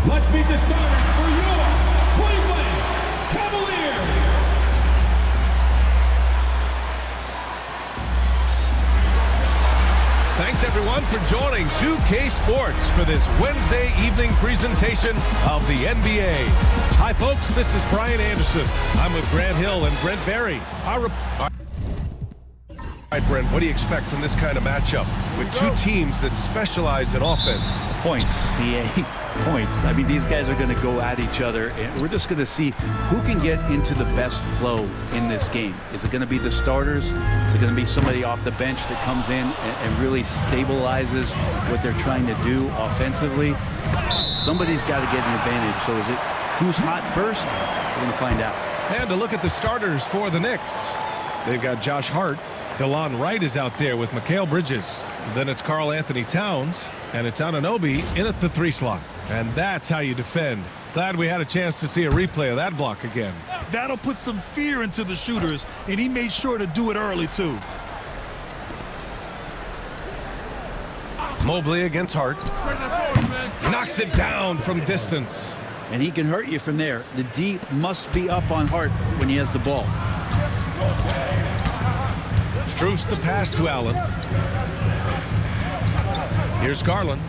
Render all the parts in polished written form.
Let's meet the starters for your Cleveland Cavaliers. Thanks everyone for joining 2K Sports for this Wednesday evening presentation of the NBA. Hi folks, this is Brian Anderson. I'm with Grant Hill and Brent Berry. All right, Brent, what do you expect from this kind of matchup with two teams that specialize in offense? Points, BA, points. I mean, these guys are going to go at each other, and we're just going to see who can get into the best flow in this game. Is it going to be the starters? Is it going to be somebody off the bench that comes in and really stabilizes what they're trying to do offensively? Somebody's got to get an advantage. So is it who's hot first? We're going to find out. And to look at the starters for the Knicks. They've got Josh Hart. DeLon Wright is out there with Mikal Bridges. Then it's Karl Anthony Towns, and it's Anunoby in at the 3 slot. And that's how you defend. Glad we had a chance to see a replay of that block again. That'll put some fear into the shooters, and he made sure to do it early, too. Mobley against Hart. Knocks it down from distance. And he can hurt you from there. The D must be up on Hart when he has the ball. Strus the pass to Allen. Here's Garland.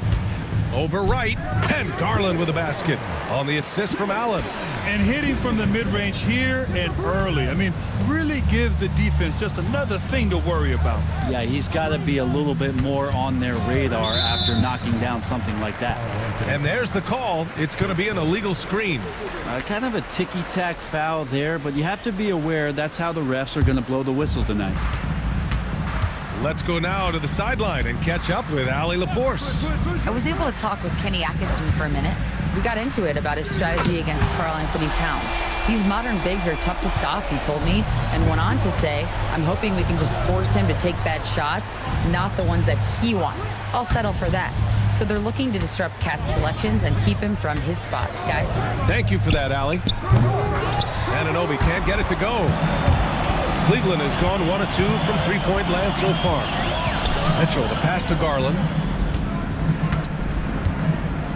Over Wright. And Garland with a basket on the assist from Allen. And hitting from the mid-range here and early. I mean, really gives the defense just another thing to worry about. Yeah, he's got to be a little bit more on their radar after knocking down something like that. And there's the call. It's going to be an illegal screen. Kind of a ticky-tack foul there, but you have to be aware that's how the refs are going to blow the whistle tonight. Let's go now to the sideline and catch up with Allie LaForce. I was able to talk with Kenny Atkinson for a minute. We got into it about his strategy against Karl Anthony Towns. These modern bigs are tough to stop, he told me, and went on to say, I'm hoping we can just force him to take bad shots, not the ones that he wants. I'll settle for that. So they're looking to disrupt Cat's selections and keep him from his spots, guys. Thank you for that, Allie. Anunoby can't get it to go. Cleveland has gone 1 of 2 from three-point land so far. Mitchell, the pass to Garland.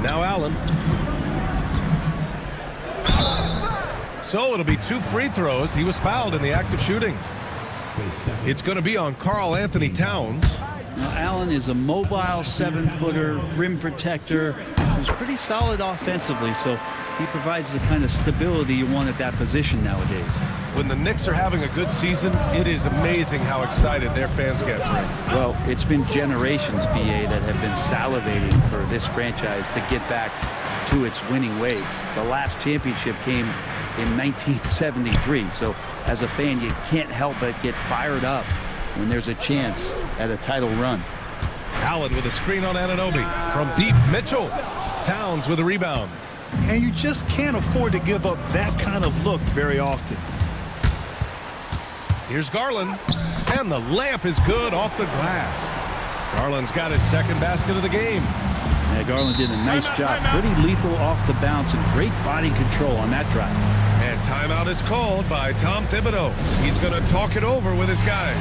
Now Allen. So it'll be 2 free throws. He was fouled in the act of shooting. It's going to be on Karl Anthony Towns. Now, Allen is a mobile 7-footer, rim protector, who's pretty solid offensively, so he provides the kind of stability you want at that position nowadays. When the Knicks are having a good season, it is amazing how excited their fans get. Well, it's been generations, BA, that have been salivating for this franchise to get back to its winning ways. The last championship came in 1973, so as a fan, you can't help but get fired up when there's a chance at a title run. Allen with a screen on Anunoby. From deep, Mitchell. Towns with a rebound. And you just can't afford to give up that kind of look very often. Here's Garland. And the layup is good off the glass. Garland's got his second basket of the game. Yeah, Garland did a nice job. Pretty lethal off the bounce and great body control on that drive. And timeout is called by Tom Thibodeau. He's going to talk it over with his guys.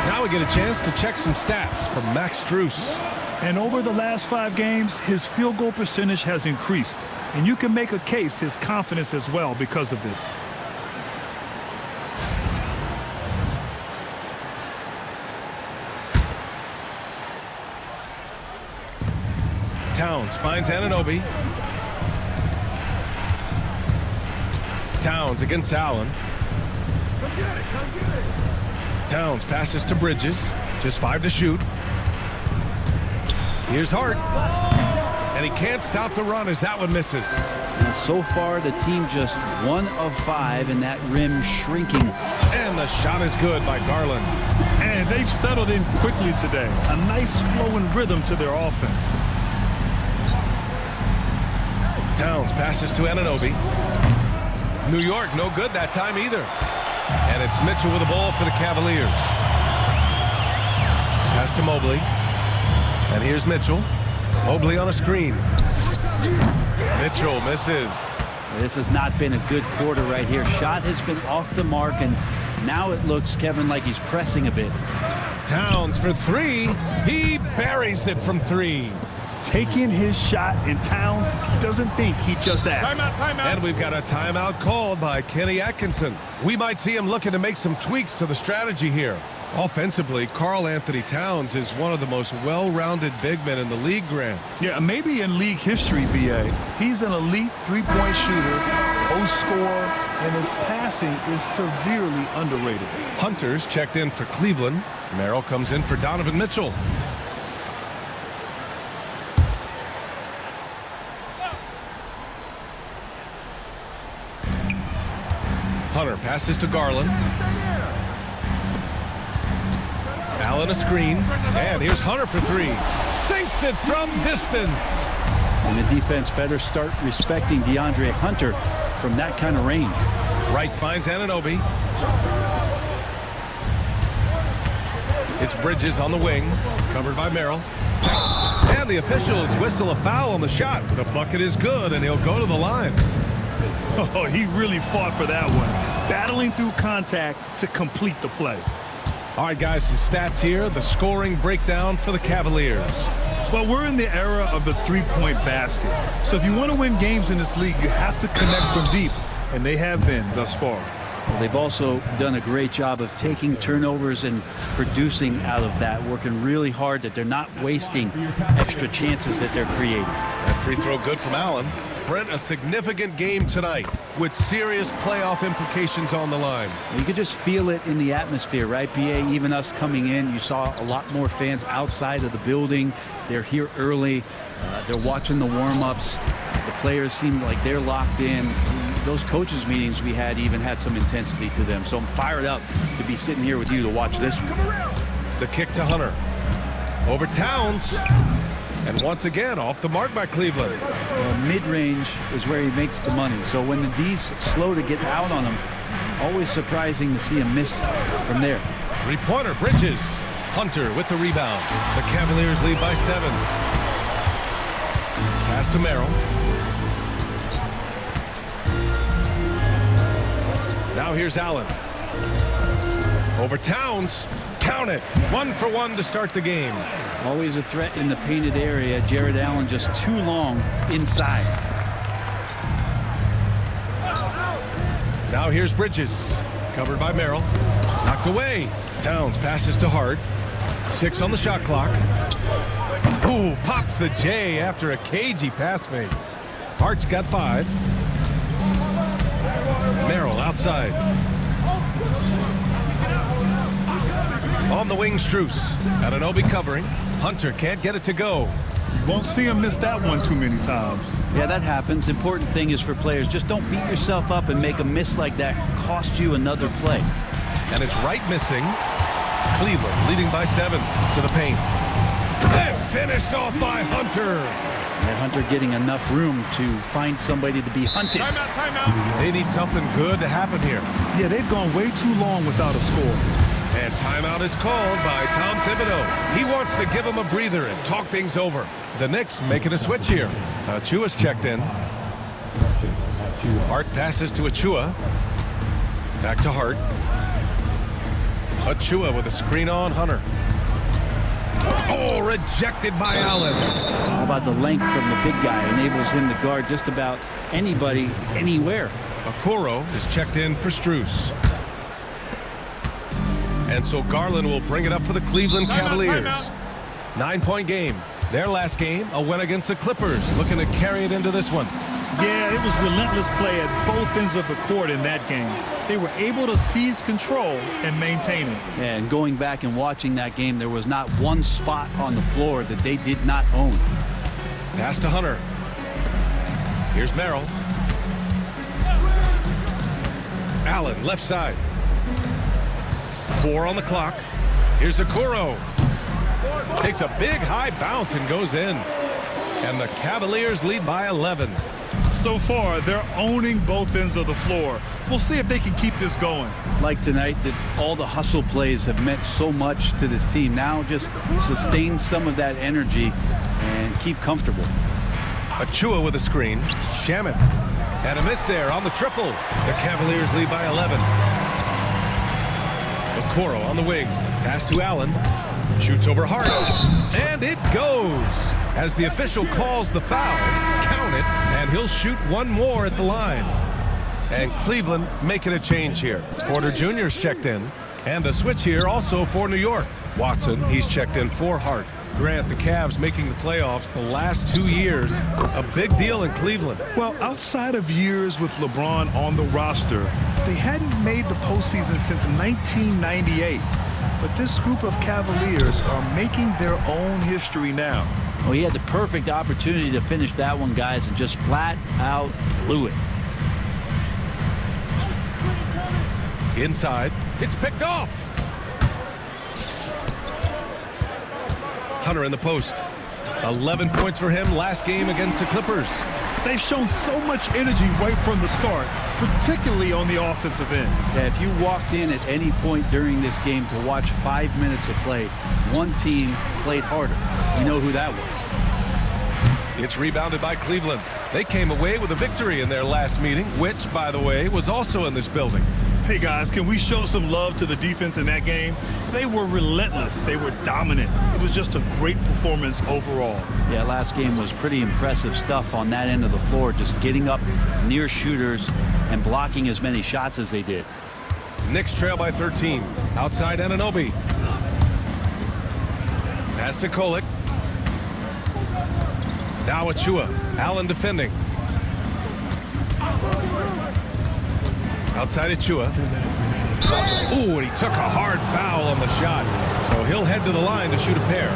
Now we get a chance to check some stats from Max Strus. And over the last 5 games, his field goal percentage has increased. And you can make a case his confidence as well because of this. Towns finds Anunoby. Towns against Allen. Towns passes to Bridges. Just 5 to shoot. Here's Hart. And he can't stop the run as that one misses. And so far, the team just 1 of 5, and that rim shrinking. And the shot is good by Garland. And they've settled in quickly today. A nice flowing rhythm to their offense. Towns passes to Anunoby. New York, no good that time either. And it's Mitchell with the ball for the Cavaliers. Pass to Mobley. And here's Mitchell. Mobley on a screen. Mitchell misses. This has not been a good quarter right here. Shot has been off the mark, and now it looks, Kevin, like he's pressing a bit. Towns for 3. He buries it from 3. taking his shot, and Towns doesn't think he just asked. And we've got a timeout called by Kenny Atkinson. We might see him looking to make some tweaks to the strategy here. Offensively, Karl Anthony Towns is one of the most well-rounded big men in the league, Grant. Yeah, maybe in league history, BA. He's an elite three-point shooter, post scorer, and his passing is severely underrated. Hunter's checked in for Cleveland. Merrill comes in for Donovan Mitchell. Hunter passes to Garland. Allen a screen, and here's Hunter for three. Sinks it from distance. And the defense better start respecting DeAndre Hunter from that kind of range. Wright finds Anunoby. It's Bridges on the wing, covered by Merrill. And the officials whistle a foul on the shot. The bucket is good, and he'll go to the line. Oh, he really fought for that one, battling through contact to complete the play. All right, guys, some stats here. The scoring breakdown for the Cavaliers. Well, we're in the era of the three-point basket. So if you want to win games in this league, you have to connect from deep, and they have been thus far. Well, they've also done a great job of taking turnovers and producing out of that, working really hard that they're not wasting extra chances that they're creating. That free throw good from Allen. Brent, a significant game tonight with serious playoff implications on the line. You could just feel it in the atmosphere, right, BA? Even us coming in, you saw a lot more fans outside of the building. They're here early. They're watching the warm-ups. The players seem like they're locked in. Those coaches meetings we had even had some intensity to them. So I'm fired up to be sitting here with you to watch this one. The kick to Hunter. Over Towns. And once again, off the mark by Cleveland. Mid-range is where he makes the money. So when the D's slow to get out on him, always surprising to see him miss from there. Three-pointer, Bridges. Hunter with the rebound. The Cavaliers lead by 7. Pass to Merrill. Now here's Allen. Over Towns. Count it. 1 for 1 to start the game. Always a threat in the painted area. Jared Allen just too long inside. Now here's Bridges. Covered by Merrill. Knocked away. Towns passes to Hart. 6 on the shot clock. Ooh, pops the J after a cagey pass fake. Hart's got 5. Merrill outside. On the wing, Strus. Anunoby covering. Hunter can't get it to go. Won't see him miss that one too many times. Yeah, that happens. Important thing is for players, just don't beat yourself up and make a miss like that cost you another play. And it's Wright missing. Cleveland leading by 7 to the paint. And finished off by Hunter. And Hunter getting enough room to find somebody to be hunted. Timeout. They need something good to happen here. Yeah, they've gone way too long without a score. And timeout is called by Tom Thibodeau. He wants to give him a breather and talk things over. The Knicks making a switch here. Achua's checked in. Hart passes to Achua. Back to Hart. Achua with a screen on Hunter. Oh, rejected by Allen. How about the length from the big guy? Enables him to guard just about anybody, anywhere. Okoro is checked in for Strus. And so Garland will bring it up for the Cleveland Cavaliers. 9-point game. Their last game, a win against the Clippers. Looking to carry it into this one. Yeah, it was relentless play at both ends of the court in that game. They were able to seize control and maintain it. And going back and watching that game, there was not one spot on the floor that they did not own. Pass to Hunter. Here's Merrill. Allen, left side. 4 on the clock. Here's Okoro. Takes a big high bounce and goes in. And the Cavaliers lead by 11. So far, they're owning both ends of the floor. We'll see if they can keep this going. Like tonight, that all the hustle plays have meant so much to this team. Now just sustain some of that energy and keep comfortable. Achua with a screen. Shaman. And a miss there on the triple. The Cavaliers lead by 11. Okoro on the wing. Pass to Allen. Shoots over Hart. And it goes. As the official calls the foul, count it, and he'll shoot one more at the line. And Cleveland making a change here. Porter Jr.'s checked in. And a switch here also for New York. Watson, he's checked in for Hart. Grant, the Cavs making the playoffs the last 2 years. A big deal in Cleveland. Well, outside of years with LeBron on the roster, they hadn't made the postseason since 1998. But this group of Cavaliers are making their own history now. Well, he had the perfect opportunity to finish that one, guys, and just flat out blew it. Inside, it's picked off. Hunter in the post. 11 points for him last game against the Clippers. They've shown so much energy right from the start, particularly on the offensive end. Yeah, if you walked in at any point during this game to watch 5 minutes of play, one team played harder. You know who that was. It's rebounded by Cleveland. They came away with a victory in their last meeting, which, by the way, was also in this building. Hey guys, can we show some love to the defense in that game? They were relentless. They were dominant. It was just a great performance overall. Yeah, last game was pretty impressive stuff on that end of the floor, just getting up near shooters and blocking as many shots as they did. Knicks trail by 13. Outside Anunoby. Pass to Kolek. Now Achua. Allen defending. Outside Achua. Ooh, and he took a hard foul on the shot. So he'll head to the line to shoot a pair.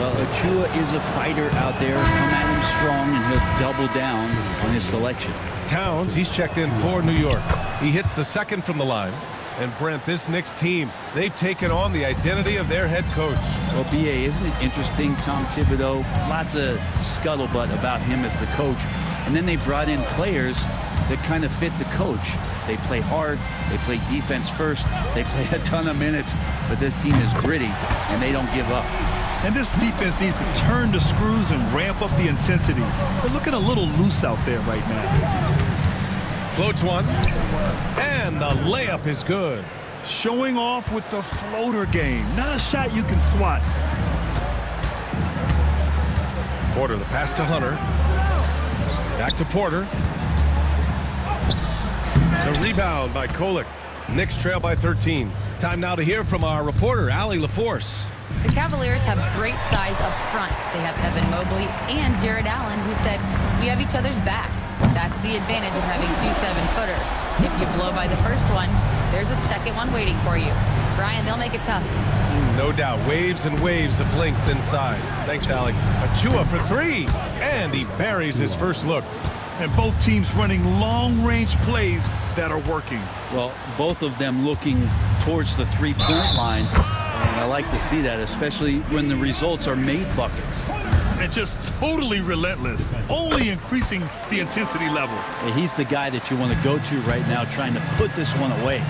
Well, Achua is a fighter out there. Come at him strong, and he'll double down on his selection. Towns, he's checked in for New York. He hits the second from the line. And Brent, this Knicks team, they've taken on the identity of their head coach. Well, B.A., isn't it interesting? Tom Thibodeau, lots of scuttlebutt about him as the coach. And then they brought in players that kind of fit the coach. They play hard, they play defense first, they play a ton of minutes, but this team is gritty, and they don't give up. And this defense needs to turn the screws and ramp up the intensity. They're looking a little loose out there right now. Floats one, and the layup is good. Showing off with the floater game. Not a shot you can swat. Porter, the pass to Hunter. Back to Porter. The rebound by Kolek. Knicks trail by 13. Time now to hear from our reporter, Allie LaForce. The Cavaliers have great size up front. They have Evan Mobley and Jared Allen, who said, "We have each other's backs." That's the advantage of having 2 7-footers. If you blow by the first one, there's a second one waiting for you. Brian, they'll make it tough. No doubt. Waves and waves of length inside. Thanks, Allie. Achua for 3, and he buries his first look. And both teams running long-range plays that are working. Well, both of them looking towards the three-point line, and I like to see that, especially when the results are made buckets. And just totally relentless, only increasing the intensity level. He's the guy that you want to go to right now, trying to put this one away.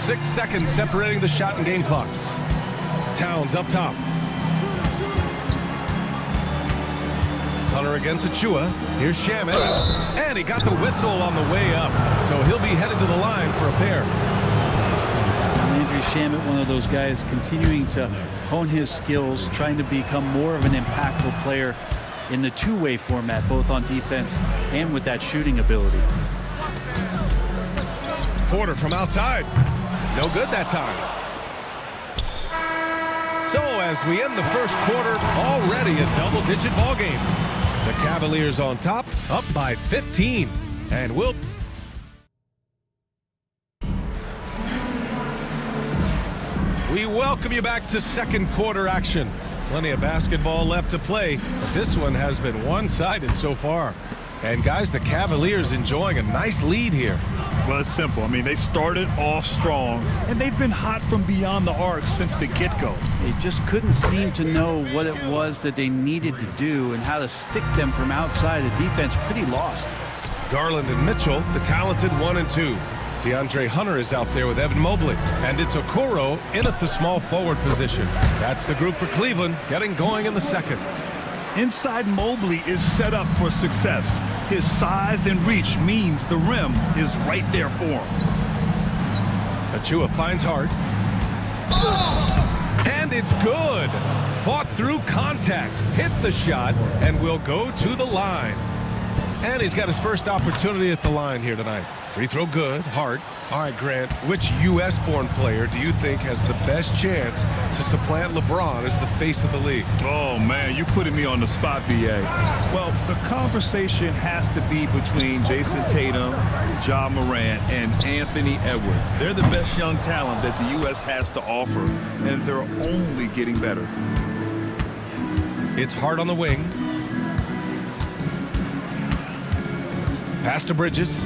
6 seconds separating the shot and game clocks. Towns up top. Hunter against Achua. Here's Shamet. And he got the whistle on the way up. So he'll be headed to the line for a pair. Landry Shamet, one of those guys continuing to hone his skills, trying to become more of an impactful player in the two-way format, both on defense and with that shooting ability. Porter from outside. No good that time. So as we end the first quarter, already a double-digit ball game. The Cavaliers on top, up by 15. And we'll... We welcome you back to second quarter action. Plenty of basketball left to play, but this one has been one-sided so far. And guys, the Cavaliers enjoying a nice lead here. Well, it's simple. I mean, they started off strong, and they've been hot from beyond the arc since the get-go. They just couldn't seem to know what it was that they needed to do and how to stick them from outside. The defense pretty lost. Garland and Mitchell, the talented 1 and 2. DeAndre Hunter is out there with Evan Mobley. And it's Okoro in at the small forward position. That's the group for Cleveland, getting going in the second. Inside Mobley is set up for success. His size and reach means the rim is right there for him. Achua finds Hart. And it's good. fought through contact, hit the shot, and will go to the line. And he's got his first opportunity at the line here tonight. Free throw good, Hart. All right, Grant, which U.S.-born player do you think has the best chance to supplant LeBron as the face of the league? Oh, man, you're putting me on the spot, B.A. Well, the conversation has to be between Jason Tatum, Ja Morant, and Anthony Edwards. They're the best young talent that the U.S. has to offer, and they're only getting better. It's Hart on the wing. Pass to Bridges.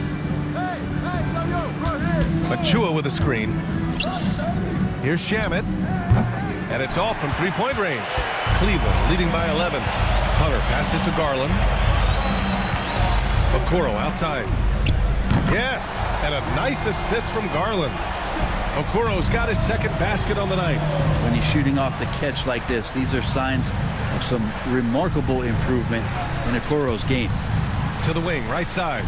Achua with a screen. Here's Shamet. And it's all from three-point range. Cleveland leading by 11. Hunter passes to Garland. Okoro outside. Yes, and a nice assist from Garland. Okoro's got his second basket on the night. When he's shooting off the catch like this, these are signs of some remarkable improvement in Okoro's game. To the wing, right side.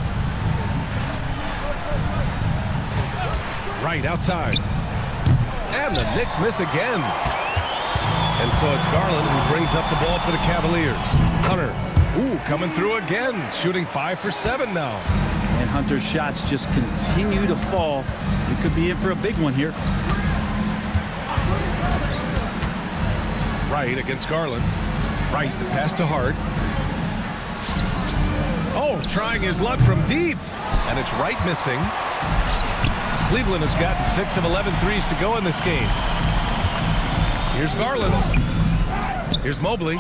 Right outside. And the Knicks miss again. And so it's Garland who brings up the ball for the Cavaliers. Hunter, coming through again, shooting 5 for 7 now. And Hunter's shots just continue to fall. We could be in for a big one here. Right against Garland. Right, the pass to Hart. Oh, trying his luck from deep. And it's Wright missing. Cleveland has gotten 6 of 11 threes to go in this game. Here's Garland. Here's Mobley.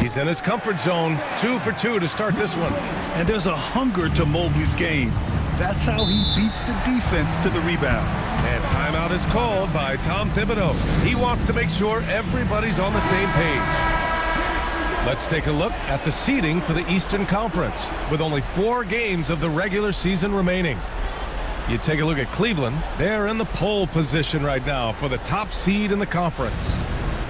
He's in his comfort zone. 2 for 2 to start this one. And there's a hunger to Mobley's game. That's how he beats the defense to the rebound. And timeout is called by Tom Thibodeau. He wants to make sure everybody's on the same page. Let's take a look at the seeding for the Eastern Conference with only 4 games of the regular season remaining. You take a look at Cleveland. They're in the pole position right now for the top seed in the conference.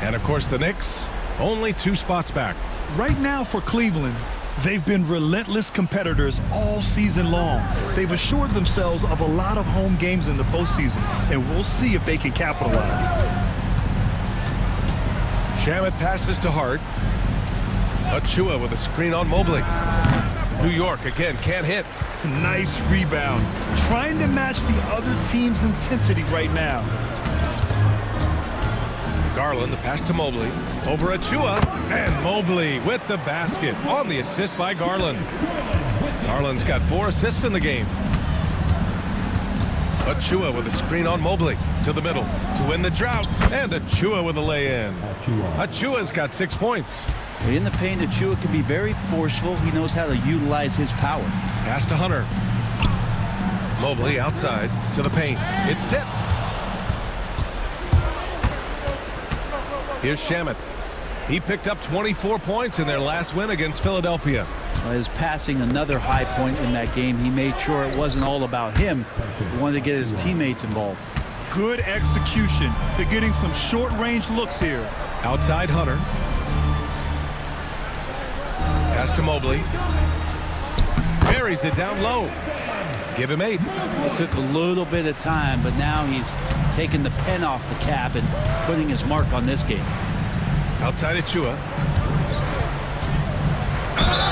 And, of course, the Knicks, only 2 spots back. Right now for Cleveland, they've been relentless competitors all season long. They've assured themselves of a lot of home games in the postseason, and we'll see if they can capitalize. Shamet passes to Hart. Achua with a screen on Mobley. New York again can't hit. Nice rebound. Trying to match the other team's intensity right now. Garland, the pass to Mobley. Over Achua. And Mobley with the basket on the assist by Garland. Garland's got 4 assists in the game. Achua with a screen on Mobley. To the middle to win the drought. And Achua with a lay-in. Achua's got 6 points. In the paint, Achua can be very forceful. He knows how to utilize his power. Pass to Hunter. Mobley outside to the paint. It's tipped. Here's Shamet. He picked up 24 points in their last win against Philadelphia. His passing, another high point in that game. He made sure it wasn't all about him. He wanted to get his teammates involved. Good execution. They're getting some short-range looks here. Outside Hunter. Pass to Mobley. Buries it down low. Give him 8. It took a little bit of time, but now he's taking the pen off the cap and putting his mark on this game. Outside Achua.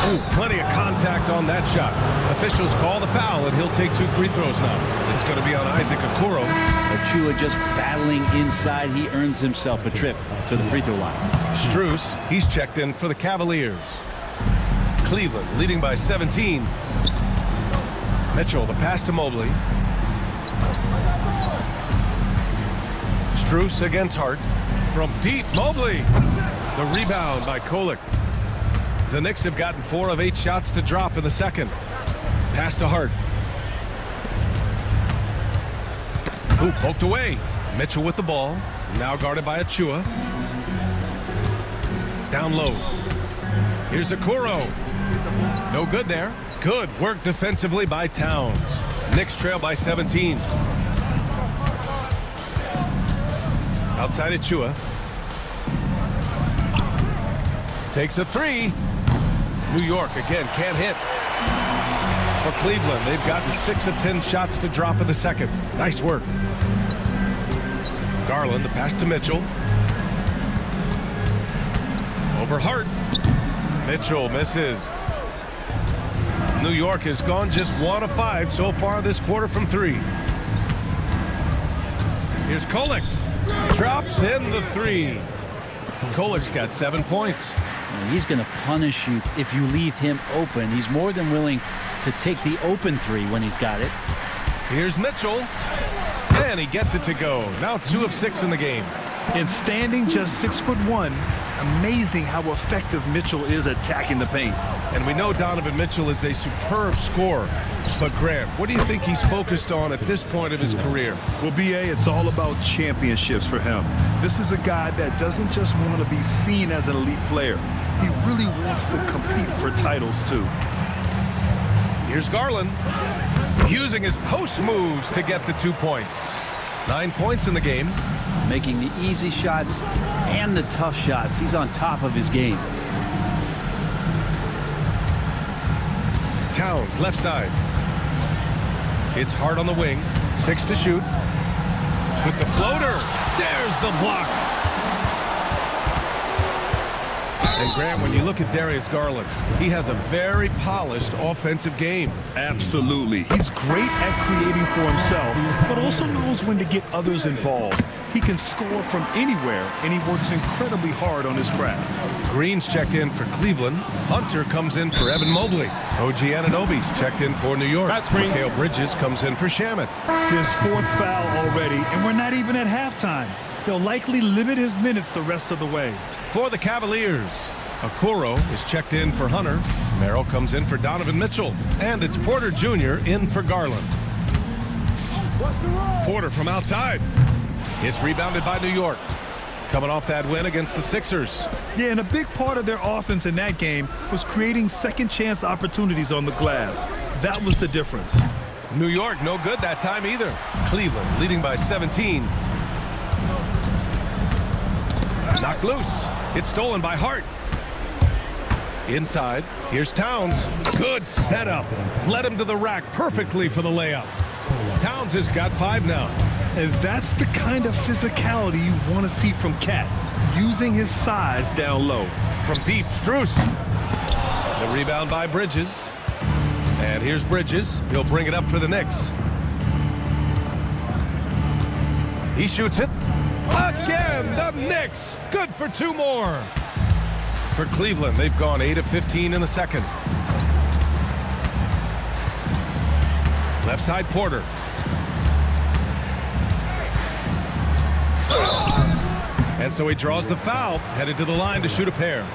Oh, plenty of contact on that shot. Officials call the foul, and he'll take 2 free throws now. It's going to be on Isaac Okoro. Achua just battling inside. He earns himself a trip to the free throw line. Strus, he's checked in for the Cavaliers. Cleveland leading by 17. Mitchell, the pass to Mobley. Strus against Hart. From deep, Mobley. The rebound by Kolek. The Knicks have gotten 4 of 8 shots to drop in the second. Pass to Hart. Ooh, poked away. Mitchell with the ball. Now guarded by Achua. Down low. Here's Okoro. No good there. Good work defensively by Towns. Knicks trail by 17. Outside Achua. Takes a 3. New York again can't hit. For Cleveland, they've gotten 6 of 10 shots to drop in the second. Nice work. Garland, the pass to Mitchell. Over Hart. Mitchell misses. New York has gone just 1 of 5 so far this quarter from 3. Here's Kolek. Drops in the 3. Kolek's got 7 points. He's going to punish you if you leave him open. He's more than willing to take the open 3 when he's got it. Here's Mitchell. And he gets it to go. Now 2 of 6 in the game. And standing just 6'1", amazing how effective Mitchell is attacking the paint. And we know Donovan Mitchell is a superb scorer. But Grant, what do you think he's focused on at this point of his career? Well, BA, it's all about championships for him. This is a guy that doesn't just want to be seen as an elite player. He really wants to compete for titles, too. Here's Garland, using his post moves to get the 2 points. 9 points in the game. Making the easy shots and the tough shots. He's on top of his game. Towns, left side. It's Hart on the wing. 6 to shoot. With the floater. There's the block. And Grant, when you look at Darius Garland, he has a very polished offensive game. Absolutely. He's great at creating for himself, but also knows when to get others involved. He can score from anywhere, and he works incredibly hard on his craft. Green's checked in for Cleveland. Hunter comes in for Evan Mobley. OG Anunoby's checked in for New York. That's Green. Mikal Bridges comes in for Shamet. His 4th foul already, and we're not even at halftime. They'll likely limit his minutes the rest of the way. For the Cavaliers, Okoro is checked in for Hunter. Merrill comes in for Donovan Mitchell. And it's Porter Jr. in for Garland. Porter from outside. It's rebounded by New York. Coming off that win against the Sixers. Yeah, and a big part of their offense in that game was creating second chance opportunities on the glass. That was the difference. New York no good that time either. Cleveland leading by 17. Knocked loose. It's stolen by Hart. Inside, here's Towns. Good setup. Led him to the rack perfectly for the layup. Towns has got 5 now. And that's the kind of physicality you want to see from Cat, using his size down low. From deep, Strus. The rebound by Bridges. And here's Bridges. He'll bring it up for the Knicks. He shoots it. Again, the Knicks. Good for 2 more. For Cleveland, they've gone 8 of 15 in the second. Left side, Porter. And so he draws the foul, headed to the line to shoot a pair.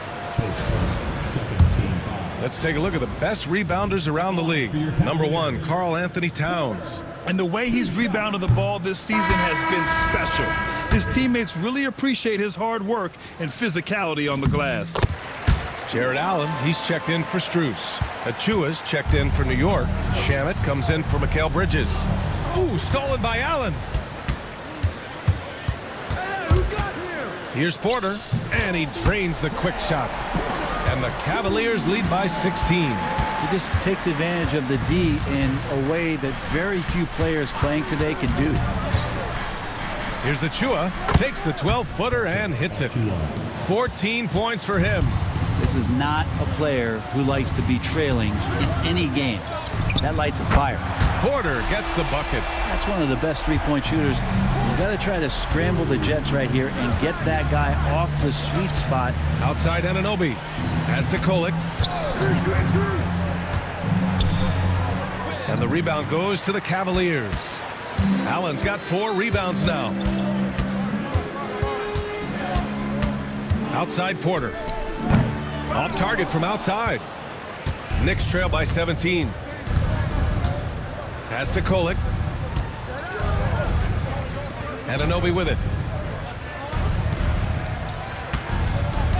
Let's take a look at the best rebounders around the league. Number 1, Karl Anthony Towns. And the way he's rebounded the ball this season has been special. His teammates really appreciate his hard work and physicality on the glass. Jared Allen, he's checked in for Strus. Achua's checked in for New York. Shamet comes in for Mikal Bridges. Ooh, stolen by Allen. Here's Porter, and he drains the quick shot. And the Cavaliers lead by 16. He just takes advantage of the D in a way that very few players playing today can do. Here's Achua, takes the 12-footer and hits it. 14 points for him. This is not a player who likes to be trailing in any game. That lights a fire. Porter gets the bucket. That's one of the best three-point shooters. You got to try to scramble the Jets right here and get that guy off the sweet spot. Outside Anunoby. Pass to Kolek. And the rebound goes to the Cavaliers. Allen's got 4 rebounds now. Outside Porter. Off target from outside. Knicks trail by 17. Pass to Kolek. Anunoby with it.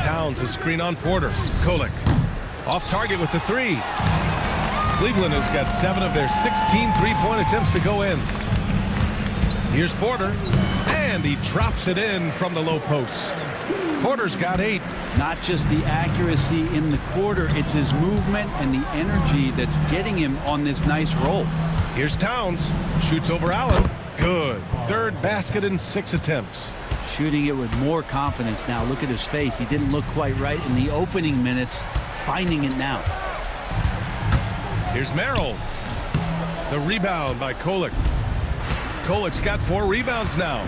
Towns a screen on Porter. Kolek off target with the 3. Cleveland has got 7 of their 16 3-point attempts to go in. Here's Porter, and he drops it in from the low post. Porter's got 8. Not just the accuracy in the quarter, it's his movement and the energy that's getting him on this nice roll. Here's Towns, shoots over Allen. Good. Third basket in 6 attempts. Shooting it with more confidence now. Look at his face. He didn't look quite right in the opening minutes. Finding it now. Here's Merrill. The rebound by Kolek. Kolek's got 4 rebounds now.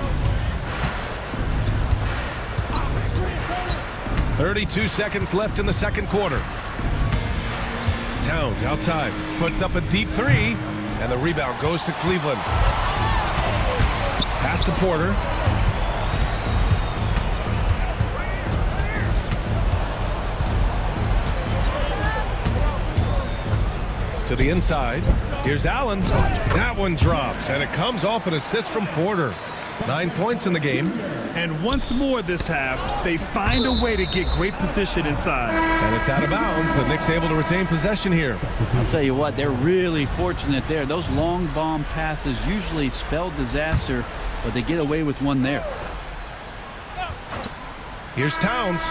32 seconds left in the second quarter. Towns outside. Puts up a deep 3. And the rebound goes to Cleveland. Pass to Porter. To the inside. Here's Allen. That one drops, and it comes off an assist from Porter. 9 points in the game. And once more this half, they find a way to get great position inside. And it's out of bounds. The Knicks able to retain possession here. I'll tell you what, they're really fortunate there. Those long bomb passes usually spell disaster, but they get away with one there. Here's Towns.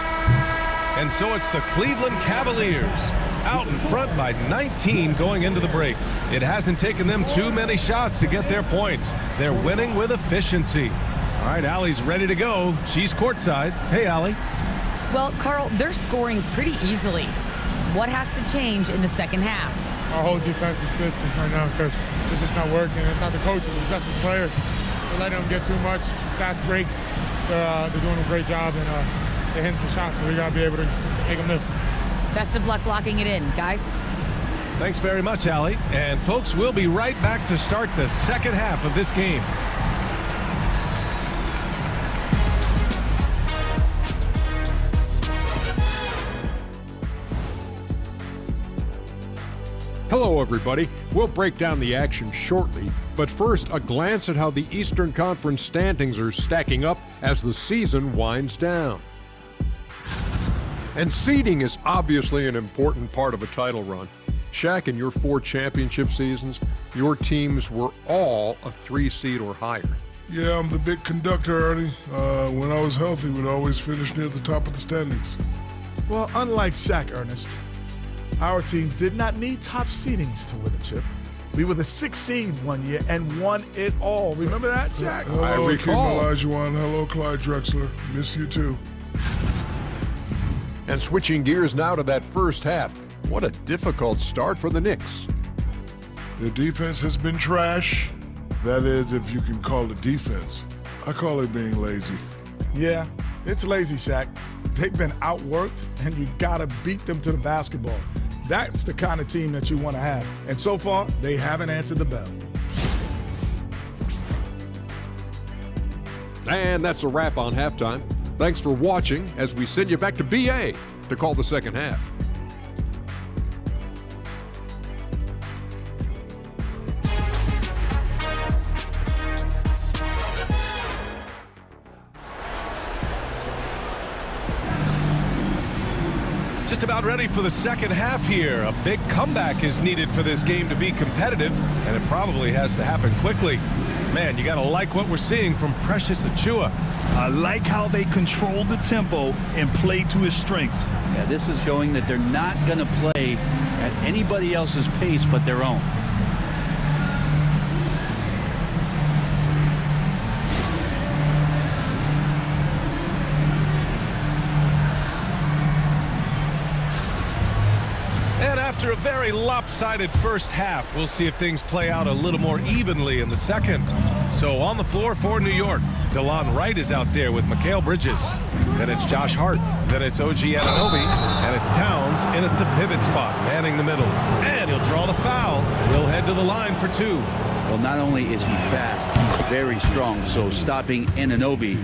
And so it's the Cleveland Cavaliers out in front by 19 going into the break. It hasn't taken them too many shots to get their points. They're winning with efficiency. All right, Allie's ready to go. She's courtside. Hey, Allie. Well, Carl, they're scoring pretty easily. What has to change in the second half? Our whole defensive system right now, because it's just not working. It's not the coaches, it's just the players. We're letting them get too much. Fast break. They're doing a great job, and they're hitting some shots, so we got to be able to make them miss. Best of luck locking it in, guys. Thanks very much, Allie. And folks, we'll be right back to start the second half of this game. Hello, everybody. We'll break down the action shortly, but first, a glance at how the Eastern Conference standings are stacking up as the season winds down. And seeding is obviously an important part of a title run. Shaq, in your 4 championship seasons, your teams were all a 3 seed or higher. Yeah, I'm the big conductor, Ernie. When I was healthy, we'd always finish near the top of the standings. Well, unlike Shaq, Ernest, our team did not need top seedings to win a chip. We were the 6th seed one year and won it all. Remember that, Shaq? Hello, Akeem Olajuwon. Hello, Clyde Drexler. Miss you too. And switching gears now to that first half, what a difficult start for the Knicks. The defense has been trash. That is, if you can call it defense. I call it being lazy. Yeah, it's lazy, Shaq. They've been outworked, and you gotta beat them to the basketball. That's the kind of team that you want to have. And so far, they haven't answered the bell. And that's a wrap on halftime. Thanks for watching as we send you back to BA to call the second half. Just about ready for the second half here. A big comeback is needed for this game to be competitive, and it probably has to happen quickly. Man, you got to like what we're seeing from Precious Achiuwa. I like how they control the tempo and play to his strengths. Yeah, this is showing that they're not going to play at anybody else's pace but their own. And after a very lopsided first half, we'll see if things play out a little more evenly in the second. So on the floor for New York, DeLon Wright is out there with Mikal Bridges. Then it's Josh Hart. Then it's OG Anunoby. And it's Towns in at the pivot spot, manning the middle. And he'll draw the foul. He'll head to the line for 2. Well, not only is he fast, he's very strong. So stopping Anunoby,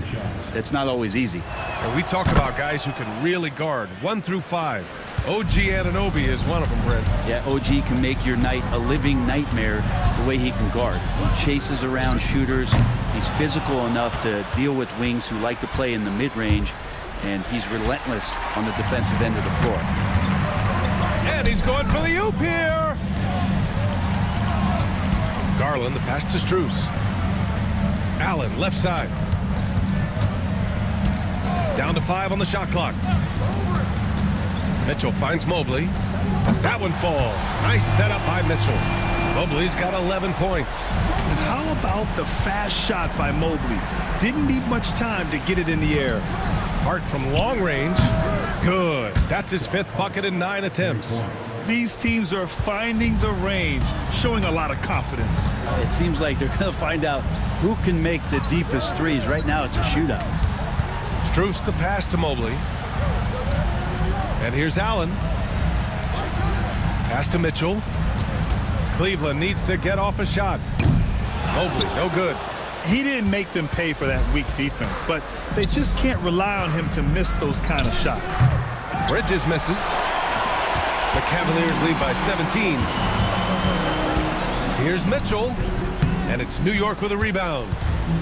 that's not always easy. And we talk about guys who can really guard 1 through 5. OG Anunoby is one of them, Brent. Yeah, OG can make your night a living nightmare the way he can guard. He chases around shooters. He's physical enough to deal with wings who like to play in the mid-range, and he's relentless on the defensive end of the floor. And he's going for the oop here. Garland, the pass to Strus. Allen, left side. Down to 5 on the shot clock. Mitchell finds Mobley. That one falls. Nice setup by Mitchell. Mobley's got 11 points. And how about the fast shot by Mobley? Didn't need much time to get it in the air. Hart from long range. Good. That's his 5th bucket in 9 attempts. These teams are finding the range, showing a lot of confidence. It seems like they're going to find out who can make the deepest threes. Right now, it's a shootout. Strus the pass to Mobley. And here's Allen. Pass to Mitchell. Cleveland needs to get off a shot. Mobley, no good. He didn't make them pay for that weak defense, but they just can't rely on him to miss those kind of shots. Bridges misses. The Cavaliers lead by 17. Here's Mitchell. And it's New York with a rebound.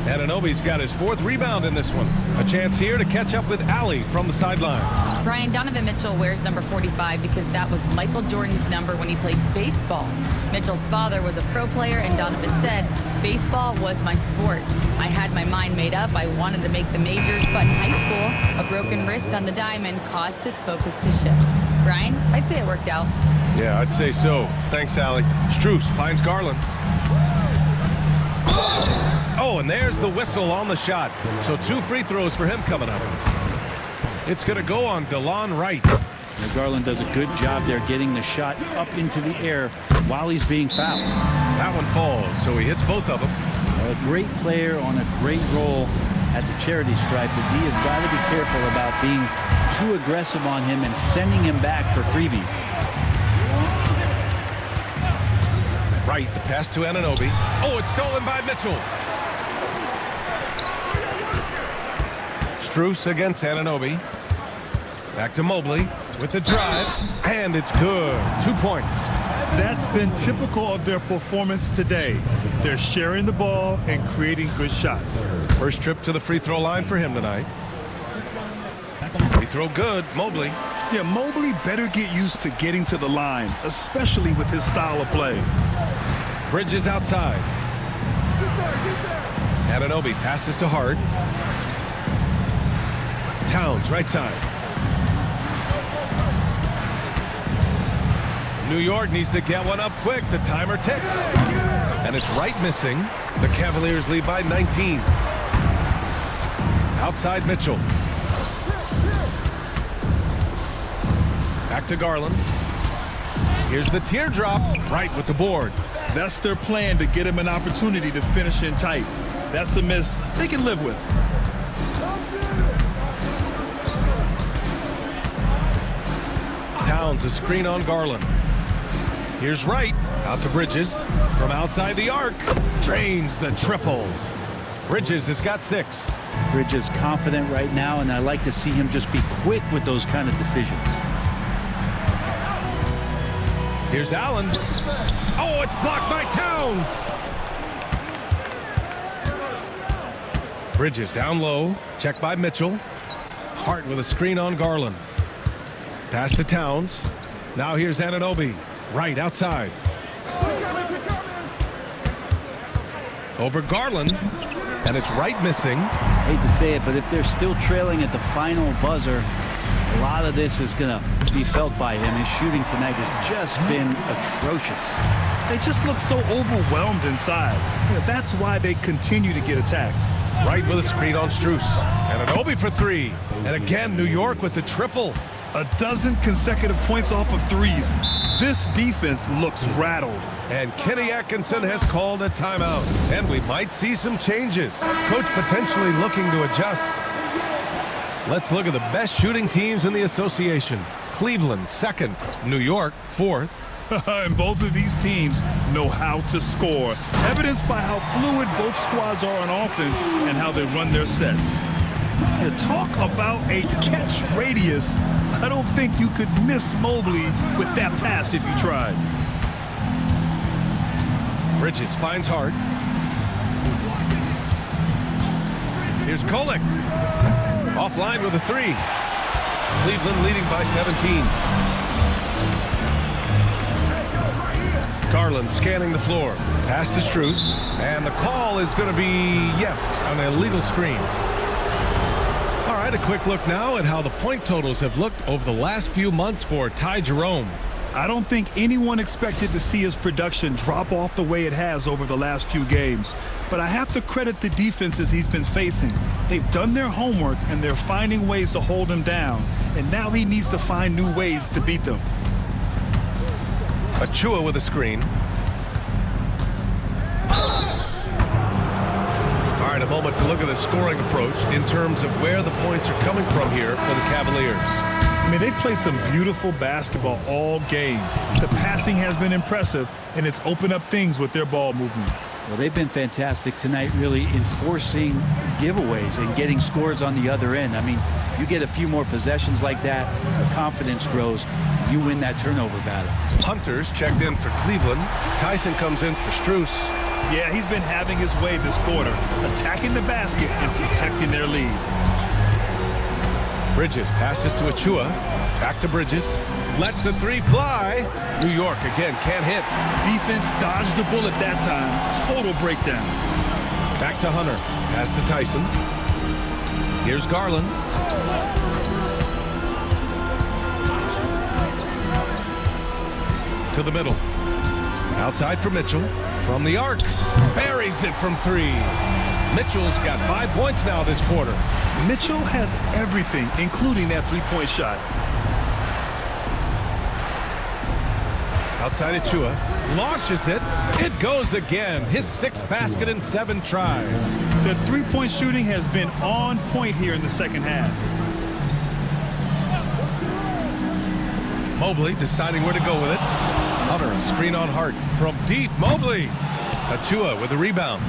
Anunoby's got his 4th rebound in this one. A chance here to catch up with Allie from the sideline. Brian, Donovan Mitchell wears number 45 because that was Michael Jordan's number when he played baseball. Mitchell's father was a pro player, and Donovan said, baseball was my sport. I had my mind made up. I wanted to make the majors, but in high school, a broken wrist on the diamond caused his focus to shift. Brian, I'd say it worked out. Yeah, I'd say so. Thanks, Allie. Strus finds Garland. Oh, and there's the whistle on the shot. So 2 free throws for him coming up. It's going to go on DeLon Wright. And Garland does a good job there getting the shot up into the air while he's being fouled. That one falls, so he hits both of them. A great player on a great role at the charity stripe. The D has got to be careful about being too aggressive on him and sending him back for freebies. Wright, the pass to Anunoby. Oh, it's stolen by Mitchell. Strus against Anunoby. Back to Mobley with the drive, and it's good. 2 points. That's been typical of their performance today. They're sharing the ball and creating good shots. First trip to the free throw line for him tonight. Free throw good, Mobley. Yeah, Mobley better get used to getting to the line, especially with his style of play. Bridges outside. Anunoby passes to Hart. Towns right side. New York needs to get one up quick. The timer ticks. And it's Wright missing. The Cavaliers lead by 19. Outside Mitchell. Back to Garland. Here's the teardrop. Wright with the board. That's their plan, to get him an opportunity to finish in tight. That's a miss they can live with. Towns a screen on Garland. Here's Wright. Out to Bridges. From outside the arc. Drains the triple. Bridges has got 6. Bridges confident right now, and I like to see him just be quick with those kind of decisions. Here's Allen. Oh, it's blocked by Towns. Bridges down low. Checked by Mitchell. Hart with a screen on Garland. Pass to Towns. Now here's Anunoby. Right outside. Over Garland. And it's Wright missing. Hate to say it, but if they're still trailing at the final buzzer, a lot of this is going to be felt by him. His shooting tonight has just been atrocious. They just look so overwhelmed inside. Yeah, that's why they continue to get attacked. Wright with a screen on Strus. Anunoby for 3. And again, New York with the triple. A dozen consecutive points off of threes. This defense looks rattled. And Kenny Atkinson has called a timeout. And we might see some changes. Coach potentially looking to adjust. Let's look at the best shooting teams in the association. Cleveland, 2nd. New York, 4th. And both of these teams know how to score, evidenced by how fluid both squads are on offense and how they run their sets. You talk about a catch radius. I don't think you could miss Mobley with that pass if you tried. Bridges finds Hart. Here's Kolek. Offline with a 3. Cleveland leading by 17. Garland scanning the floor. Pass to Strus. And the call is going to be, yes, an illegal screen. All right, a quick look now at how the point totals have looked over the last few months for Ty Jerome. I don't think anyone expected to see his production drop off the way it has over the last few games. But I have to credit the defenses he's been facing. They've done their homework, and they're finding ways to hold him down. And now he needs to find new ways to beat them. Achua with a screen. All right, a moment to look at the scoring approach in terms of where the points are coming from here for the Cavaliers. I mean, they've played some beautiful basketball all game. The passing has been impressive, and it's opened up things with their ball movement. Well, they've been fantastic tonight, really enforcing giveaways and getting scores on the other end. I mean, you get a few more possessions like that, the confidence grows, you win that turnover battle. Hunter's checked in for Cleveland. Tyson comes in for Strus. Yeah, he's been having his way this quarter, attacking the basket and protecting their lead. Bridges passes to Achua. Back to Bridges. Lets the three fly. New York again can't hit. Defense dodged the bullet that time. Total breakdown. Back to Hunter. Pass to Tyson. Here's Garland. To the middle. Outside for Mitchell. From the arc. Buries it from three. Mitchell's got 5 points now this quarter. Mitchell has everything, including that three-point shot. Outside Achua. Launches it. It goes again. His 6th basket in 7 tries. The three-point shooting has been on point here in the second half. Mobley deciding where to go with it. Hunter, a screen on Hart. From deep, Mobley. Achua with a rebound.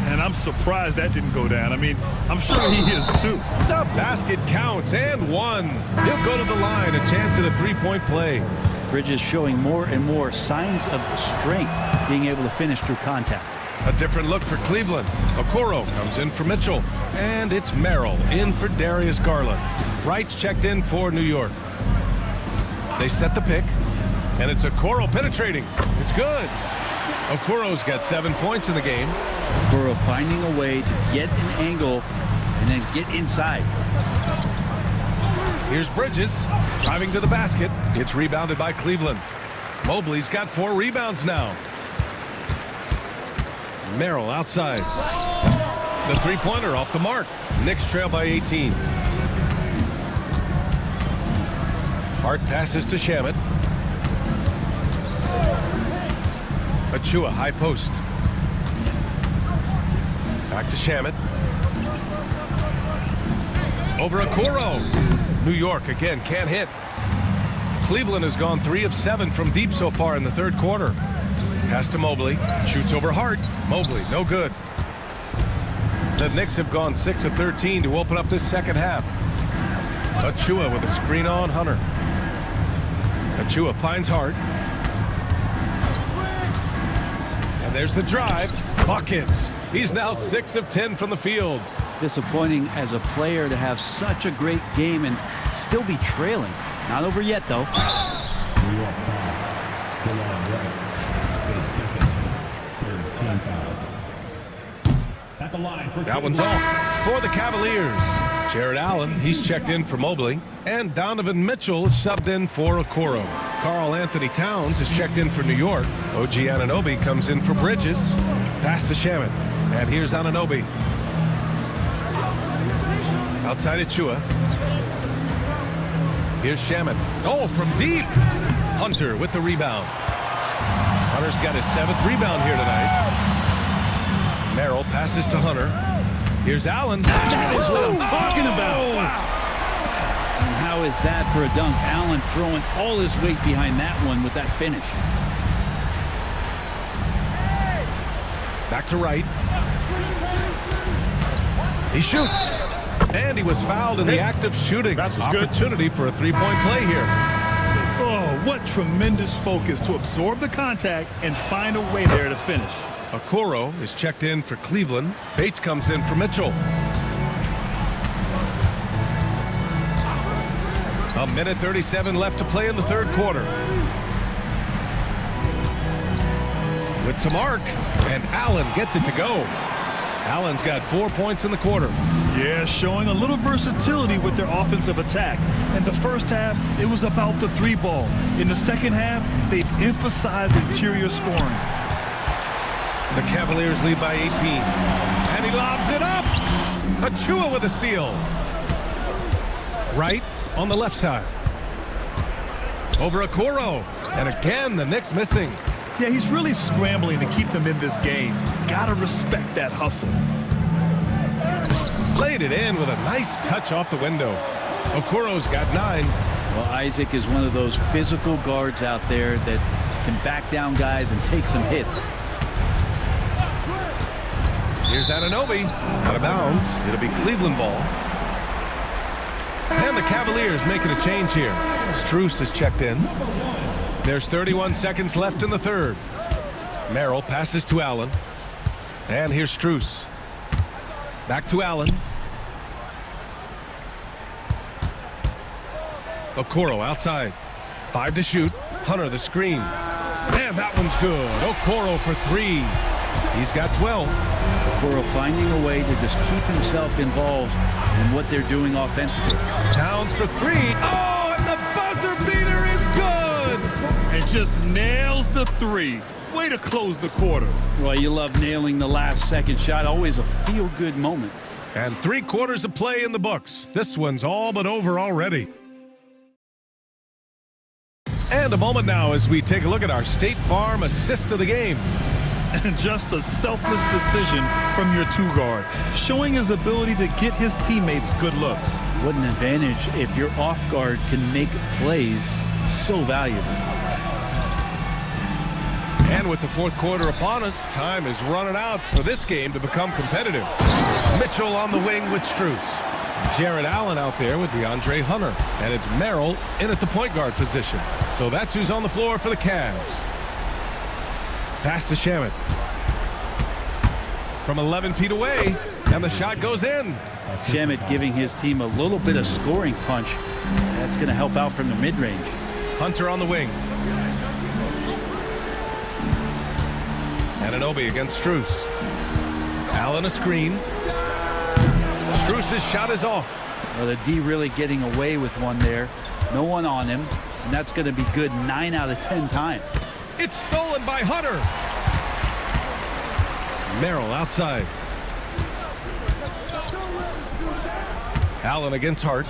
And I'm surprised that didn't go down. I mean, I'm sure he is too. The basket counts and one. He'll go to the line. A chance at a three-point play. Bridges showing more and more signs of strength, being able to finish through contact. A different look for Cleveland. Okoro comes in for Mitchell. And it's Merrill in for Darius Garland. Wright's checked in for New York. They set the pick. And it's Okoro penetrating. It's good. Okoro's got 7 points in the game. Okoro finding a way to get an angle and then get inside. Here's Bridges driving to the basket. It's rebounded by Cleveland. Mobley's got 4 rebounds now. Merrill outside. The three-pointer off the mark. Knicks trail by 18. Hart passes to Shamet. Achua, high post. Back to Shamet. Over Okoro. New York again can't hit. Cleveland has gone 3 of 7 from deep so far in the third quarter. Pass to Mobley. Shoots over Hart. Mobley, no good. The Knicks have gone 6 of 13 to open up this second half. Achua with a screen on Hunter. Achua finds Hart. And there's the drive. Buckets. He's now 6 of 10 from the field. Disappointing as a player to have such a great game and still be trailing. Not over yet, though. That one's off for the Cavaliers. Jared Allen, he's checked in for Mobley. And Donovan Mitchell is subbed in for Okoro. Karl Anthony Towns is checked in for New York. OG Anunoby comes in for Bridges. Pass to Shamet. And here's Anunoby. Outside Achua. Here's Shamet. Oh, from deep. Hunter with the rebound. Hunter's got his 7th rebound here tonight. Merrill passes to Hunter. Here's Allen. That is what I'm talking about. Wow. And how is that for a dunk? Allen throwing all his weight behind that one with that finish. Back to Wright. He shoots. And he was fouled in the act of shooting. That's opportunity for a three-point play here. Oh, what tremendous focus to absorb the contact and find a way there to finish. Okoro is checked in for Cleveland. Bates comes in for Mitchell. A minute 37 left to play in the third quarter. With some arc, and Allen gets it to go. Allen's got 4 points in the quarter. Yeah, showing a little versatility with their offensive attack. In the first half, it was about the three ball. In the second half, they've emphasized interior scoring. The Cavaliers lead by 18. And he lobs it up. Achua with a steal. Right on the left side. Over Okoro. And again, the Knicks missing. Yeah, he's really scrambling to keep them in this game. Gotta respect that hustle. Laid it in with a nice touch off the window. Okoro's got 9. Well, Isaac is one of those physical guards out there that can back down guys and take some hits. Here's Anunoby. Out of bounds. It'll be Cleveland ball. And the Cavaliers making a change here. Strus is checked in. There's 31 seconds left in the third. Merrill passes to Allen. And here's Strus. Back to Allen. Okoro outside. 5 to shoot. Hunter the screen. And that one's good. Okoro for 3. He's got 12. Okoro finding a way to just keep himself involved in what they're doing offensively. Towns for 3. Oh, and the buzzer beater is good. And just nails the three. Way to close the quarter. Well, you love nailing the last second shot. Always a feel-good moment. And 3 quarters of play in the books. This one's all but over already. And a moment now as we take a look at our State Farm assist of the game. And just a selfless decision from your two guard, showing his ability to get his teammates good looks. What an advantage if your off guard can make plays so valuable. And with the fourth quarter upon us, time is running out for this game to become competitive. Mitchell on the wing with Strus. Jared Allen out there with DeAndre Hunter. And it's Merrill in at the point guard position. So that's who's on the floor for the Cavs. Pass to Shamet. From 11 feet away, and the shot goes in. Shamet giving his team a little bit of scoring punch. That's going to help out from the mid-range. Hunter on the wing. Anunoby against Strus. Allen a screen. Strus' shot is off. Well, the D really getting away with one there. No one on him, and that's going to be good 9 out of 10 times. It's stolen by Hunter. Merrill outside. Allen against Hart.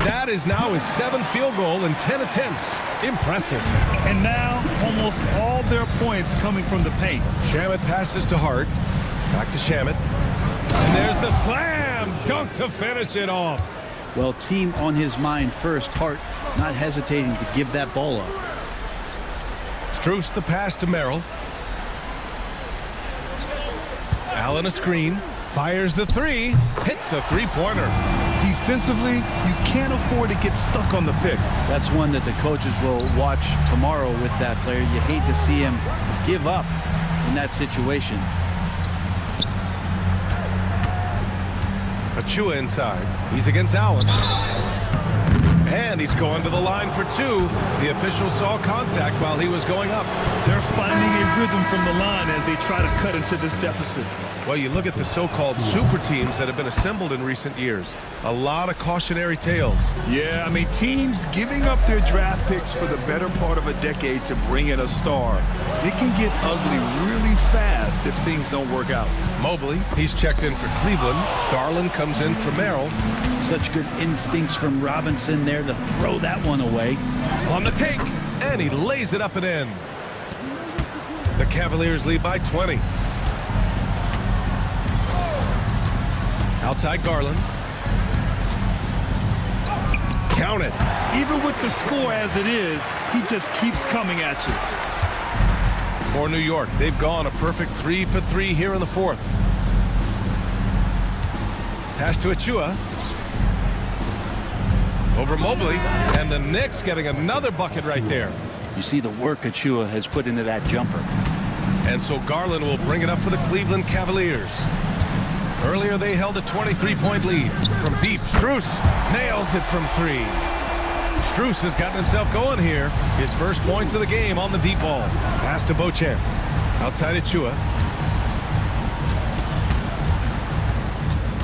That is now his 7th field goal in 10 attempts. Impressive. And now almost all their points coming from the paint. Shamet passes to Hart. Back to Shamet. And there's the slam dunk to finish it off. Well, team on his mind first. Hart not hesitating to give that ball up. Strus the pass to Merrill. Allen a screen. Fires the 3. Hits a 3-pointer. Defensively, you can't afford to get stuck on the pick. That's one that the coaches will watch tomorrow with that player. You hate to see him give up in that situation. Achua inside. He's against Allen. And he's going to the line for 2. The official saw contact while he was going up. They're finding a rhythm from the line as they try to cut into this deficit. Well, you look at the so-called super teams that have been assembled in recent years. A lot of cautionary tales. Yeah, I mean, teams giving up their draft picks for the better part of a decade to bring in a star. It can get ugly really fast if things don't work out. Mobley, he's checked in for Cleveland. Garland comes in for Merrill. Such good instincts from Robinson there to throw that one away. On the take, and he lays it up and in. The Cavaliers lead by 20. Outside Garland. Count it. Even with the score as it is, he just keeps coming at you. For New York, they've gone a perfect 3 for 3 here in the fourth. Pass to Achua. Over Mobley, and the Knicks getting another bucket right there. You see the work Achua has put into that jumper. And so Garland will bring it up for the Cleveland Cavaliers. Earlier they held a 23-point lead. From deep, Strus nails it from 3. Strus has gotten himself going here. His first points of the game on the deep ball. Pass to Beauchamp. Outside Achua.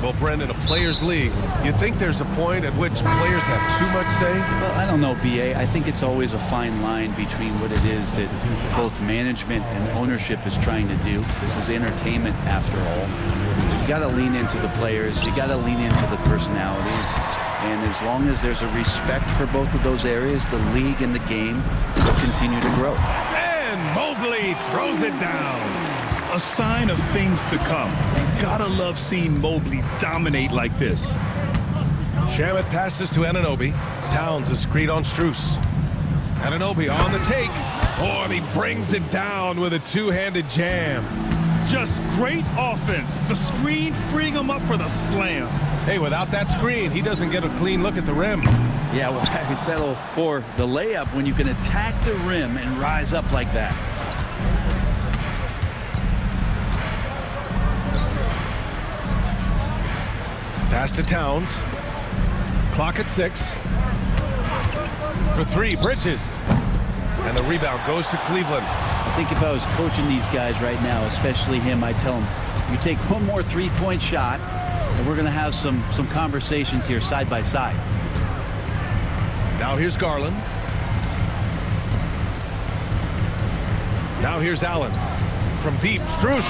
Well, Brendan, a players' league, you think there's a point at which players have too much say? Well, I don't know, B.A. I think it's always a fine line between what it is that both management and ownership is trying to do. This is entertainment after all. You got to lean into the players. You got to lean into the personalities. And as long as there's a respect for both of those areas, the league and the game will continue to grow. And Mobley throws it down. A sign of things to come. Gotta love seeing Mobley dominate like this. Shamet passes to Anunoby. Towns a screen on Strus. Anunoby on the take. Oh, and he brings it down with a two-handed jam. Just great offense. The screen freeing him up for the slam. Hey, without that screen, he doesn't get a clean look at the rim. Yeah, well, I settle for the layup when you can attack the rim and rise up like that. Pass to Towns. Clock at 6. For 3, Bridges. And the rebound goes to Cleveland. I think if I was coaching these guys right now, especially him, I'd tell him, you take one more three-point shot, and we're going to have some conversations here side by side. Now here's Garland. Now here's Allen. From deep, Strus.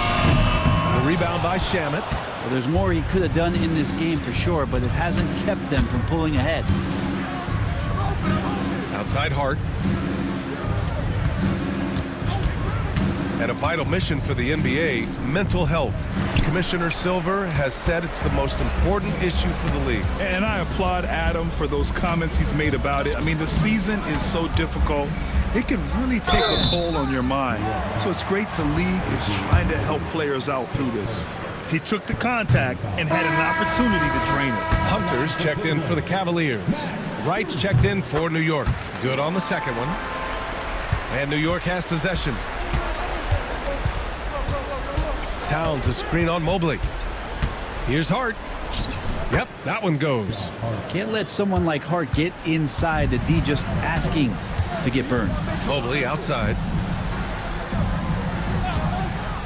The rebound by Shamet. Well, there's more he could have done in this game for sure, but it hasn't kept them from pulling ahead. Outside Hart. And a vital mission for the NBA, mental health. Commissioner Silver has said it's the most important issue for the league. And I applaud Adam for those comments he's made about it. I mean, the season is so difficult. It can really take a toll on your mind. So it's great the league is trying to help players out through this. He took the contact and had an opportunity to drain it. Hunter's checked in for the Cavaliers. Wright's checked in for New York. Good on the second one. And New York has possession. Towns a screen on Mobley. Here's Hart. Yep, that one goes. Can't let someone like Hart get inside the D just asking to get burned. Mobley outside.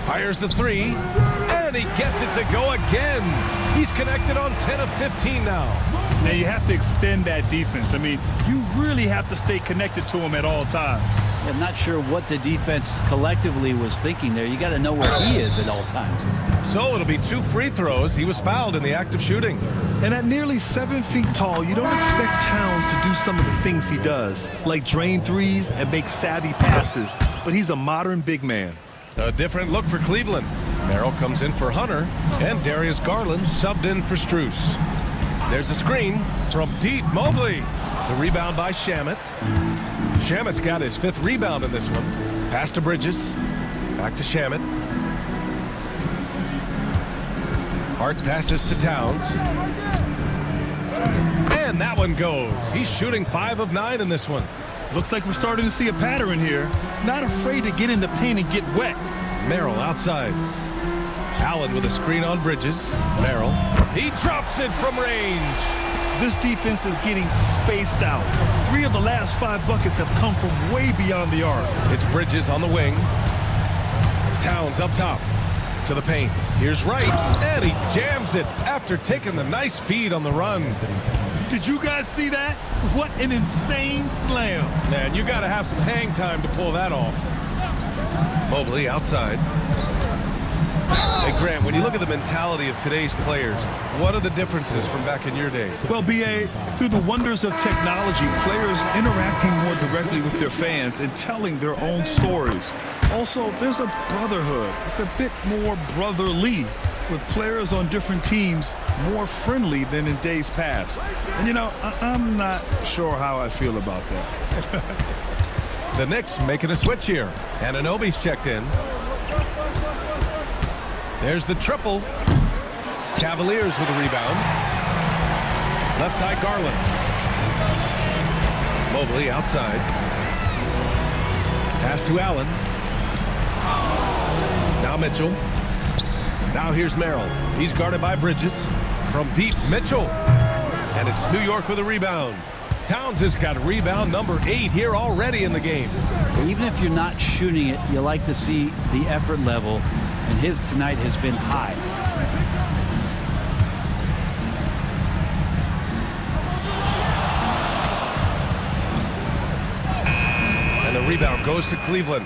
Fires the 3, and he gets it to go again. He's connected on 10 of 15 now. Now you have to extend that defense. I mean, you really have to stay connected to him at all times. I'm not sure what the defense collectively was thinking there. You got to know where he is at all times. So it'll be 2 free throws. He was fouled in the act of shooting. And at nearly 7 feet tall, you don't expect Towns to do some of the things he does, like drain threes and make savvy passes. But he's a modern big man. A different look for Cleveland. Merrill comes in for Hunter, and Darius Garland subbed in for Strus. There's a screen from deep. Mobley. The rebound by Shamet. Shamet's got his 5th rebound in this one. Pass to Bridges. Back to Shamet. Hart passes to Towns. And that one goes. He's shooting 5 of 9 in this one. Looks like we're starting to see a pattern here. Not afraid to get in the paint and get wet. Merrill outside. Allen with a screen on Bridges. Merrill. He drops it from range. This defense is getting spaced out. 3 of the last 5 buckets have come from way beyond the arc. It's Bridges on the wing. Towns up top to the paint. Here's Wright, and he jams it after taking the nice feed on the run. Did you guys see that? What an insane slam. Man, you got to have some hang time to pull that off. Mobley outside. Hey, Grant, when you look at the mentality of today's players, what are the differences from back in your days? Well, B.A., through the wonders of technology, players interacting more directly with their fans and telling their own stories. Also, there's a brotherhood. It's a bit more brotherly, with players on different teams more friendly than in days past. And, you know, I'm not sure how I feel about that. The Knicks making a switch here. Anunoby's checked in. There's the triple. Cavaliers with a rebound. Left side, Garland. Mobley outside. Pass to Allen. Now Mitchell. Now here's Merrill. He's guarded by Bridges. From deep, Mitchell. And it's New York with a rebound. Towns has got rebound number 8 here already in the game. Even if you're not shooting it, you like to see the effort level, and his tonight has been high. rebound goes to Cleveland.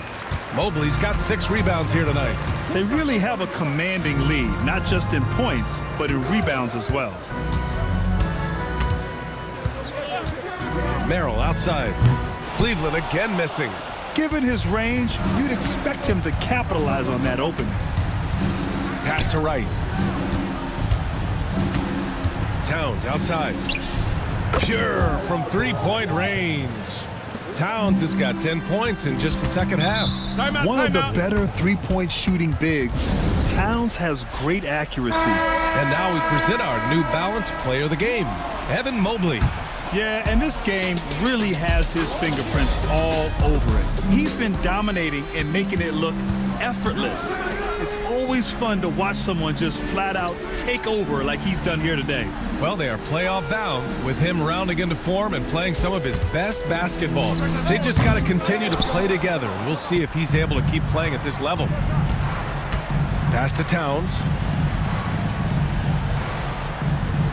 Mobley's got 6 rebounds here tonight. They really have a commanding lead, not just in points, but in rebounds as well. Merrill outside. Cleveland again missing. Given his range, you'd expect him to capitalize on that opening. Pass to Wright. Towns outside. Pure from 3-point range. Towns has got 10 points in just the second half. One of the better three-point shooting bigs. Towns has great accuracy. And now we present our new balanced player of the game, Evan Mobley. Yeah, and this game really has his fingerprints all over it. He's been dominating and making it look effortless. It's always fun to watch someone just flat out take over like he's done here today. Well, they are playoff bound with him rounding into form and playing some of his best basketball. They just got to continue to play together, and we'll see if he's able to keep playing at this level. Pass to Towns.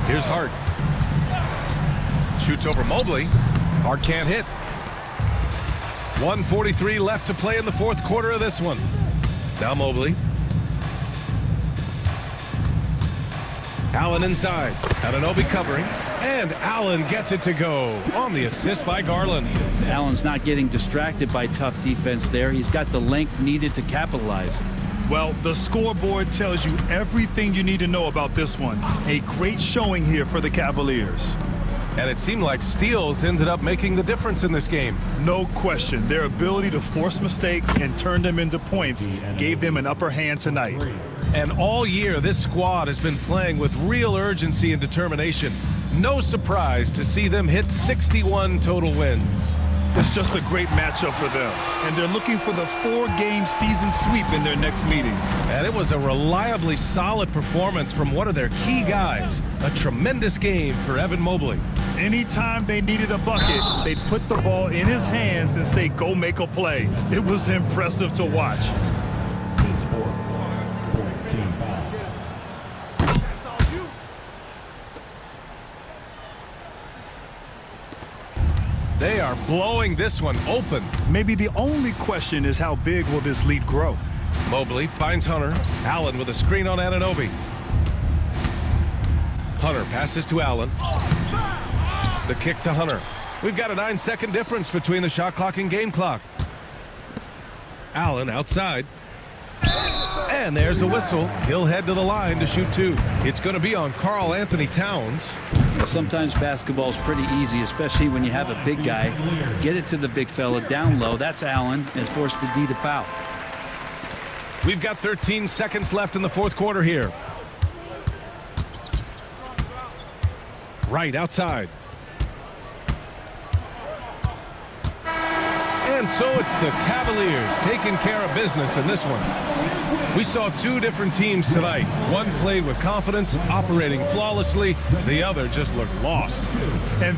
Here's Hart. Shoots over Mobley. Hart can't hit. 1:43 left to play in the fourth quarter of this one. Now Mobley. Allen inside. Anunoby covering. And Allen gets it to go on the assist by Garland. Allen's not getting distracted by tough defense there. He's got the length needed to capitalize. Well, the scoreboard tells you everything you need to know about this one. A great showing here for the Cavaliers. And it seemed like steals ended up making the difference in this game. No question. Their ability to force mistakes and turn them into points gave them an upper hand tonight. And all year, this squad has been playing with real urgency and determination. No surprise to see them hit 61 total wins. It's just a great matchup for them. And they're looking for the 4-game season sweep in their next meeting. And it was a reliably solid performance from one of their key guys. A tremendous game for Evan Mobley. Anytime they needed a bucket, they'd put the ball in his hands and say, go make a play. It was impressive to watch. His fourth point, team foul. They are blowing this one open. Maybe the only question is how big will this lead grow? Mobley finds Hunter. Allen with a screen on Anunoby. Hunter passes to Allen. The kick to Hunter. We've got a 9-second difference between the shot clock and game clock. Allen outside. And there's a whistle. He'll head to the line to shoot 2. It's going to be on Karl Anthony Towns. Sometimes basketball's pretty easy, especially when you have a big guy. Get it to the big fella down low. That's Allen, and force the D to foul. We've got 13 seconds left in the fourth quarter here. Right outside. And so it's the Cavaliers taking care of business in this one. We saw 2 different teams tonight. One played with confidence, operating flawlessly. The other just looked lost. And